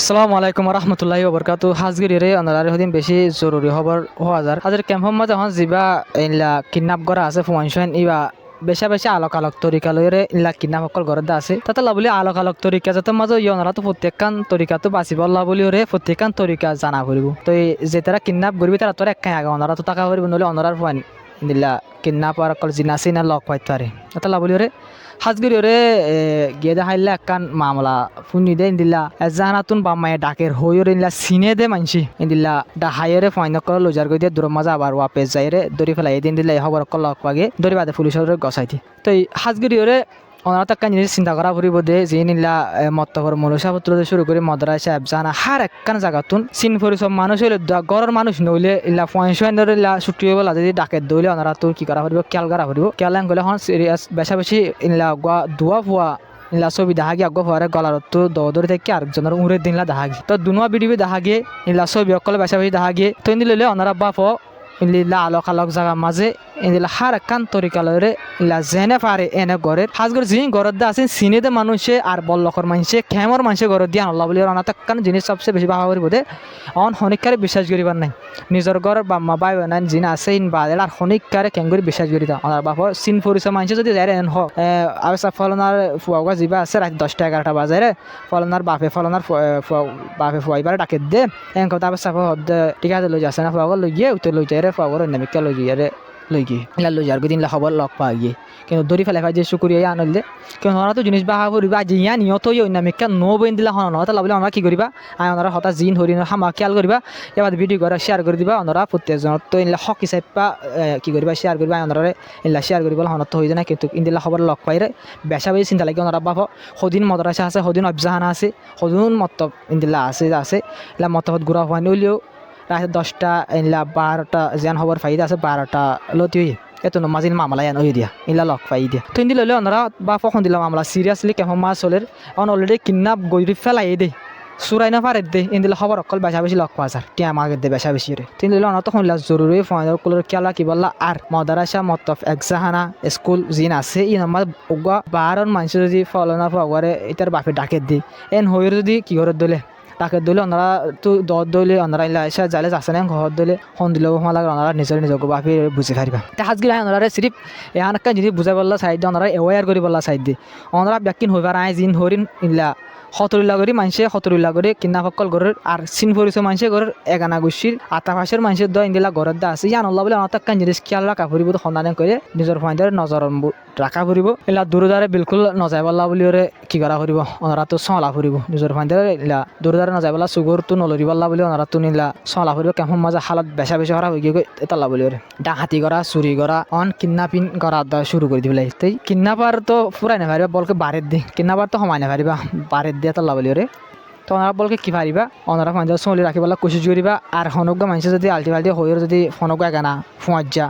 আসসালামু আলাইকুম রহমতুল্লাহি ওবরকাতু হাজগিরিরে অনারার হদিন বেশি জরুরি খবর হওয়া যার হাজার ক্যাম্প মাঝে এখন যিবা ইলা কিডন্যাপ করা আছে ফুয়ানশন ইবা বেশা বেশি আলোক আলোক তরিকা লইরে ইলা কিডন্যাপ সকল ঘরত আছে তাতে লাবলি আলোক আলোক তরিকা যাতে মাঝে ইয়নারা তো প্রত্যেকখান তরিকাতো বাঁচিব লাবলি ওরে প্রত্যেকখান তরিকা জানা করিব তো যে তারা কিডন্যাপ করবি তারা তোর একাই আগে অনারা তো টাকা করিব নলে অনারার ফুয়ান দিলা কিডন্যাপ আর অকল জিনা সিনা লক পাইতে পারে তাতে লাবলি ওরে হাজগিরি ওরে গিয়ে দেখাইলে একখান মামলা ফুনি দে ইন্দিল্লা এজানাতুন বাম্মায়ে ডাকের হইরে ইনলা সিনে দে মানসি ইন্দিল্লা ডাহাইরে ফাইন কল লজার গই দিয়ে দূর মাজা আবার ওয়াপেস যাইরে দড়ি ফেলাই দিন দিল্লা খবর কল লক পাগে দড়ি বাদে পুলিশের গসাইতি তো হাজগিরি ওরে ওনারা তাক্কা জিনিস চিন্তা করা ফুরিব দে যে নিলা মত্তকর মনুষাপত্র শুরু করে মদরাসা জানা হার একখান জায়গাতুন চিন ফুরি সব মানুষ হইলে গড়ের মানুষ নইলে ইলা পয়সা ইলা ছুটি হইব যদি ডাকে দইলে ওনারা তোর কি করা ফুরিব খেয়াল করা ফুরিব খেয়াল গেলে এখন সিরিয়াস বেশা বেশি ইলা দোয়া ফুয়া ইলা ছবি দেখা গিয়ে আগ ফুয়ারে গলার তো দৌড়ি থেকে আরেকজনের উড়ে দিনলা দেখা গিয়ে তো দুনুয়া বিডিবি দেখা গিয়ে ইলা ছবি অকলে বেশা বেশি দেখা গিয়ে তো দিলে ওনারা বাপ ইলা আলোক আলোক জায়গা মাঝে ইলা হার একখান তরিকা লইরে ইলা জেনে পারে এনে ঘরের হাজগর যি ঘরত দে আছে চিনিতে মানুষে আর বল্লকর মানুষে খেমর মানুষে ঘরত দিয়া আল্লাহ বলি রানা তাক্কান জিনিস সবচেয়ে বেশি বাহা করিব দে অন হনিকারে বিশ্বাস করিবার নাই নিজের ঘর বাম্মা বাই বানান জিন আছে ইন বাদ আর হনিকারে কেন করে বিশ্বাস করি তা আমার বাপ চিন পরিচয় মানুষে যদি যাই এন হ আবেসা ফলনার ফুয়াগা যিবা আছে রাত 10টা 11টা বাজে রে ফলনার বাপে ফলনার বাপে ফুয়াইবার ডাকে দে এন কথা আবেসা ঠিক আছে লই যাচ্ছে না ফুয়াগা লই গিয়ে উঠে লই যায় রে ফুয়াগর অন্যমিকা লই গিয়ে রে লই গিয়ে ইলা লই যার দিন খবর লক পা গিয়ে কিন্তু দড়ি ফেলে যে শুকুরিয়া আনল দে কিন্তু ওরা তো জিনিস বাহা করিবা আজি ইয়া নিয়ত অন্যমিকা নো বইন দিলা হন নতা লাভলে ওরা কি করিবা আই ওনারা হঠাৎ জিন হরিণ হামা খেয়াল করিবা এবার ভিডিও করে শেয়ার করে দিবা ওনারা প্রত্যেকজনের তো ইনলা হক হিসাবে কি করিবা শেয়ার করিবা ওনারা ইনলা শেয়ার করিবা হনত হয়ে যায় না কিন্তু ইন্দিলা খবর লক পাইরে বেশা বেশি চিন্তা লাগে ওনারা বাপ সদিন মদরাসা আছে সদিন অবজাহানা আছে সদিন মত ইন্দিলা আছে ইলা মতহত ঘুরা হওয়া নইলেও রাত 10টা ইনলা 12টা যেন খবর ফাইদা আছে 12টা লতি হই এত মাঝিন মামলা এন হই দিয়া ইলা লক পাই দিয়া তো ইন্দি লইলে ওনারা বা ফখন দিলাম মামলা সিরিয়াসলি কেমন মাস চলের অন অলরেডি কিডন্যাপ গইরি ফেলাই দে সুরাই না পারে দে ইন্দিলা খবর অকল বেশা বেশি লক পাওয়া যার টিয়া মাগে দে বেশা বেশি রে তিন দিলে অনত হইলা জরুরি ফাইনাল কুলর খেলা কি বললা আর মদারাসা মতফ একজাহানা স্কুল জিন আছে ই নাম্বার ওগা 12 মানুষ যদি ফলনা ফাগরে এটার বাপে ডাকে দি এন হইর যদি কি করে দলে ডাকে দলে ওনারা তো দর দলে ওনারা ইলা এসে যাইলে যাচ্ছে না ঘর দলে হন দিলেও লাগে ওনারা নিজের বাপি বুঝে ফারিবা তা হাজগিরা ওনারা সিরিফ এহান একটা জিনিস বুঝাই বললা সাইড দিয়ে ওনারা এওয়ার করি বললা সাইড দিয়ে ওনারা ব্যাকিন হইবার আয় জিন হরিণ ইলা সতরিল্লা করি মানুষে সতরিল্লা করে কিনা সকল ঘরের আর চিন পরিচয় মানুষের ঘরের এগানা গোষ্ঠীর আতাফাশের মানুষের দয় ইন্দিলা ঘরের দা আছে ইয়ান আল্লাহ বলে আমার তাক্কান জিনিস খেয়াল রাখা ফুরিব সন্ধান করে নিজের ফাইন্ডার নজর রাখা ফুরিব এলা দূরদারে বিলকুল নজাই বল্লা বলি ওরে কি করা ফুরিব ওনারা তো চলা ফুরিব নিজের ফাইন্ডার ইলা দূরদারে নজাই বল্লা সুগর তো নলরি বল্লা বলি ওনারা তো নিলা চলা ফুরিব কেমন মাজা হালত বেশা বেশি করা হয়ে গিয়ে এতাল্লা বলি ওরে ডাকাতি করা চুরি করা অন কিডন্যাপিং করা শুরু করে দিবলে তাই কিডন্যাপার তো ফুরাই না পারিবা বলকে বারের দি কিডন্যাপার তো সমাই না পারিবা বারের দিয়ে তাল্লা বলি ওরে তো ওনারা বলকে কি পারিবা ওনারা ফাইন্ডার চলি রাখিবলা কোশিশ করিবা আর হনজ্ঞ মানুষ যদি আলটি হয়ে যদি ফনজ্ঞ এগানা ফুঁয়াজা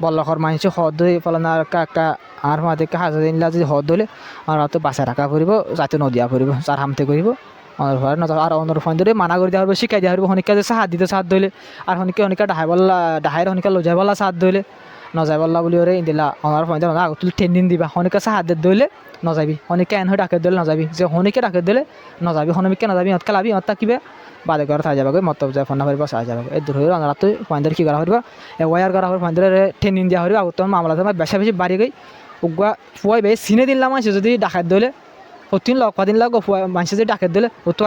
বল্লখর মানুষ হদ ধরে ফলানার কাকা আর মাদেরকে হাজার দিনলা যদি হদ ধরে ওনারা তো বাসা রাখা ফুরিব যাতে নদিয়া ফুরিব যার হামতে করিব অনর ঘরে নজর আর অনর ফাইন ধরে মানা করে দেওয়া হবে শিখাই দেওয়া হবে হনিকা যে সাহায্য দিতে সাহায্য ধরলে আর হনিকা ডাহাইর হনিকা লজাই বল্লা সাহায্য ধরলে নজাই বল্লা বলি ওরে দিলা ওনার ফাইন ধরে আগত ট্রেন দিন দিবা হনিকা সাহায্য ধরলে নজাবি হনিকা এন হয়ে ডাকে দিলে নজাবি যে হনিকে ডাকে দিলে নজাবি হনমিকে নজাবি হত কালাবি হত থাকিবে বাদে ঘরে থাকা যাবে মতব যায় ফোন না পারিব সাহা যাবে এই দূর হয়ে ওনারা তো ফাইন্ডার কি করা হইব ওয়ার করা হবে ফাইন্ডারে ট্রেন দিন দেওয়া হইব আগত মামলা তোমার বেশা বেশি বাড়ি গই উগুয়া ফুয়াই বে সিনে দিলাম মানুষ যদি ডাকাত দিলে প্রতিদিন লক দিন লাগো মানুষ যদি ডাকে দিলে ও তো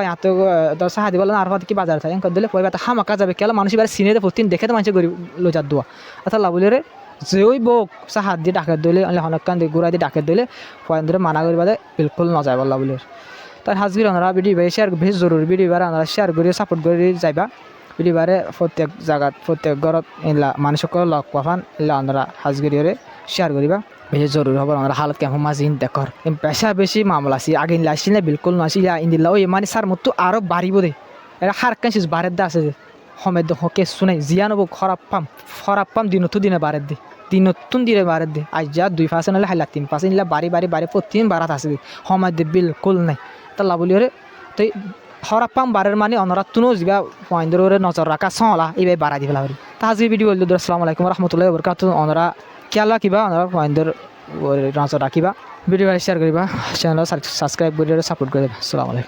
এত সাহা দিব আর হয়তো কি বাজার থাকে দিলে পয়বা হামাকা যাবে কেলা মানুষ এবার সিনে প্রতিদিন দেখে তো মানুষ গরিব লোজার দোয়া অর্থাৎ লাভলে রে যেই বোক সাহায্য দিয়ে ডাকে দিলে হনকান দিয়ে গুড়াই দিয়ে ডাকে দিলে পয়েন্ট ধরে মানা করি বাদে বিলকুল নজায় বল্লা বলে তার হাজগির ওনারা ভিডিও শেয়ার বেশ জরুরি ভিডিও ওনারা শেয়ার করে সাপোর্ট করে যাইবা ভিডিও প্রত্যেক জায়গাত প্রত্যেক ঘরত এলা মানুষকে লগ পাফান এলা ওনারা হাজগিরিরে শেয়ার করিবা বেশি জরুরি হব আমরা হালত কেমন মাছ ইন দেখর বেশা বেশি মামলা আছি আগে ইনলা আসছিল না বিলকুল না আসিলা ইন্দিল্লা ওই মানে সার মতো আরও বাড়িব দে এটা হার কান বারের দা আছে যে সমেত হকে শুনাই জিয়ানব খরাপ পাম দিনে বারের দি নতুন দিনে বারের দি আজ যা 2% হলে হাইলা 3% ইনলা বাড়ি প্রতিদিন বারাত আছে সময় দে বিলকুল নাই তা লাভলি ওরে তো খরাপ পাম বারের মানে অনরা তুনো যা পয়েন্টরে নজর রাখা চলা এইভাবে বাড়াই দিব লাগে তা আজকে ভিডিও বললো আসসালামু আলাইকুম রহমতুল্লাহ বরকাতুহ অনরা খেয়াল রাখিবা ওনারা পয়েন্টর নজর রাখিবা ভিডিও শেয়ার করিবা চ্যানেল সাবস্ক্রাইব করে সাপোর্ট করে আসসালামু আলাইকুম।